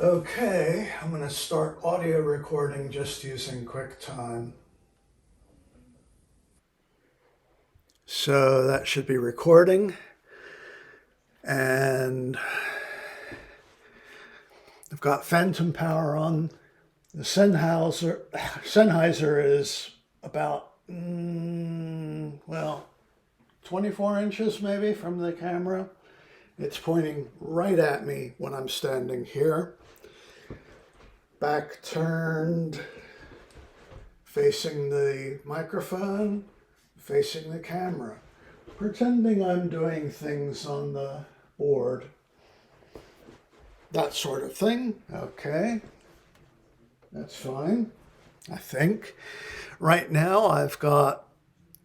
Okay, I'm going to start audio recording just using QuickTime. So that should be recording. And I've got phantom power on. The Sennheiser is about, 24 inches maybe from the camera. It's pointing right at me when I'm standing here. Back turned, facing the microphone, facing the camera, pretending I'm doing things on the board. That sort of thing. Okay, that's fine, I think. Right now I've got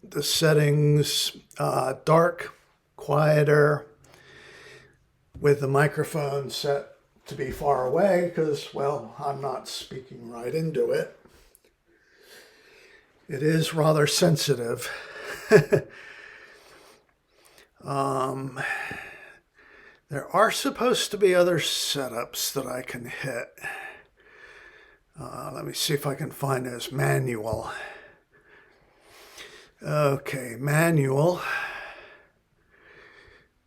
the settings dark, quieter, with the microphone set to be far away because, well, I'm not speaking right into it. It is rather sensitive. There are supposed to be other setups that I can hit. Let me see if I can find this manual. Okay, manual.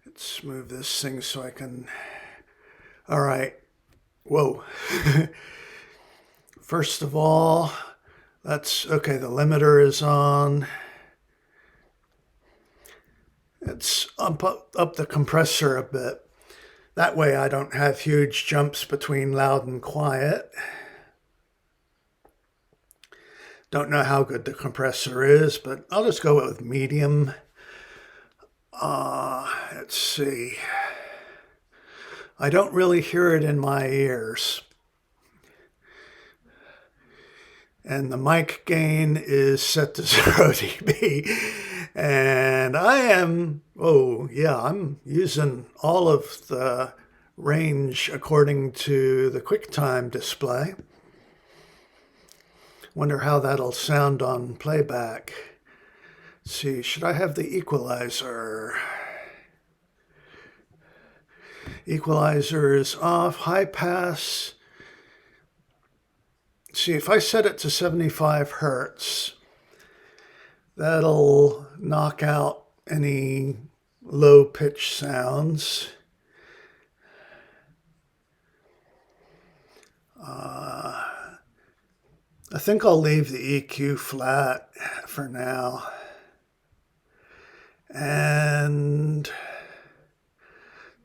Let's move this thing so I can... All right. Whoa. First of all, okay, the limiter is on. Let's up the compressor a bit. That way I don't have huge jumps between loud and quiet. Don't know how good the compressor is, but I'll just go with medium. Let's see. I don't really hear it in my ears. And the mic gain is set to 0 dB. And I'm using all of the range according to the QuickTime display. Wonder how that'll sound on playback. Let's see, should I have the equalizer? Equalizer is off, high pass. See, if I set it to 75 hertz, that'll knock out any low pitch sounds. I think I'll leave the EQ flat for now. And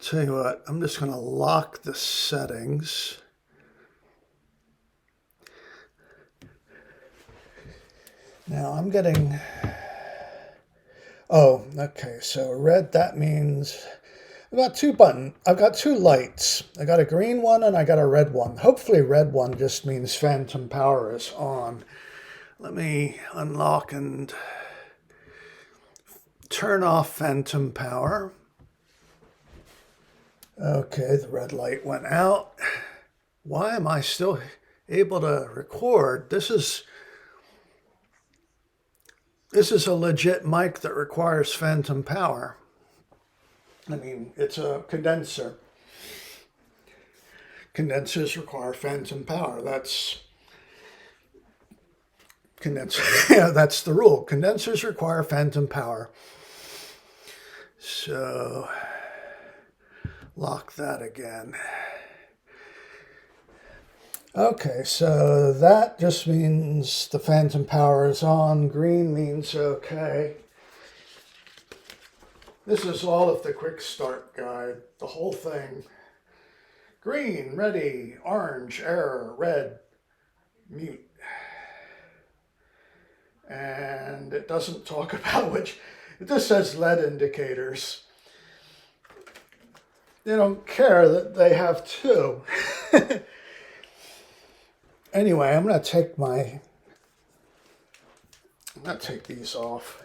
tell you what, I'm just going to lock the settings. Now I'm getting, oh, okay, so red, that means I've got two lights. I got a green one and I got a red one. Hopefully red one just means phantom power is on. Let me unlock and turn off phantom power. Okay, the red light went out. Why am I still able to record? This is a legit mic that requires phantom power. I mean, it's a condenser. Condensers require phantom power. That's the rule. Condensers require phantom power. So, lock that again. Okay, so that just means the phantom power is on. Green means okay. This is all of the quick start guide, the whole thing. Green, ready, orange, error, red, mute. And it doesn't talk about which, it just says LED indicators. They don't care that they have two. Anyway, I'm going to take these off.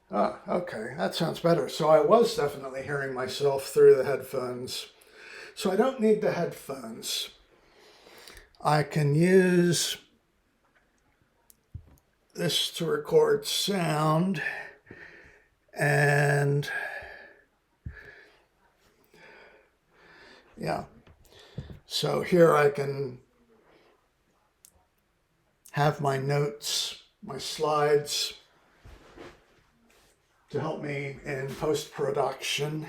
Ah, okay, that sounds better. So I was definitely hearing myself through the headphones. So I don't need the headphones. I can use this to record sound, and yeah, So here I can have my notes, my slides to help me in post-production.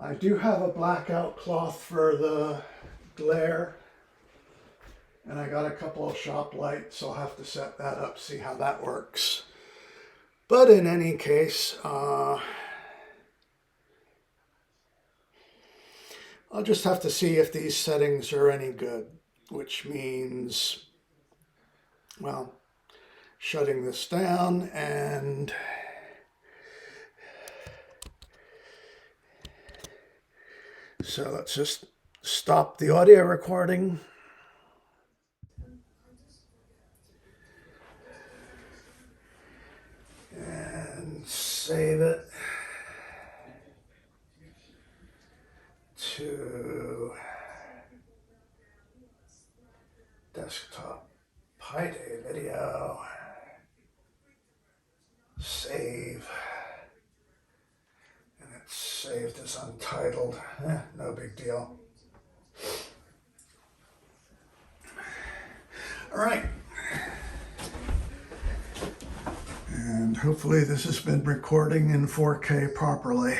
I do have a blackout cloth for the glare, and I got a couple of shop lights, so I'll have to set that up, see how that works. But in any case, I'll just have to see if these settings are any good, which means, well, shutting this down and so let's just stop the audio recording. And save it to desktop Pi Day video. Save. And it's saved as untitled. No big deal. All right. And hopefully this has been recording in 4K properly.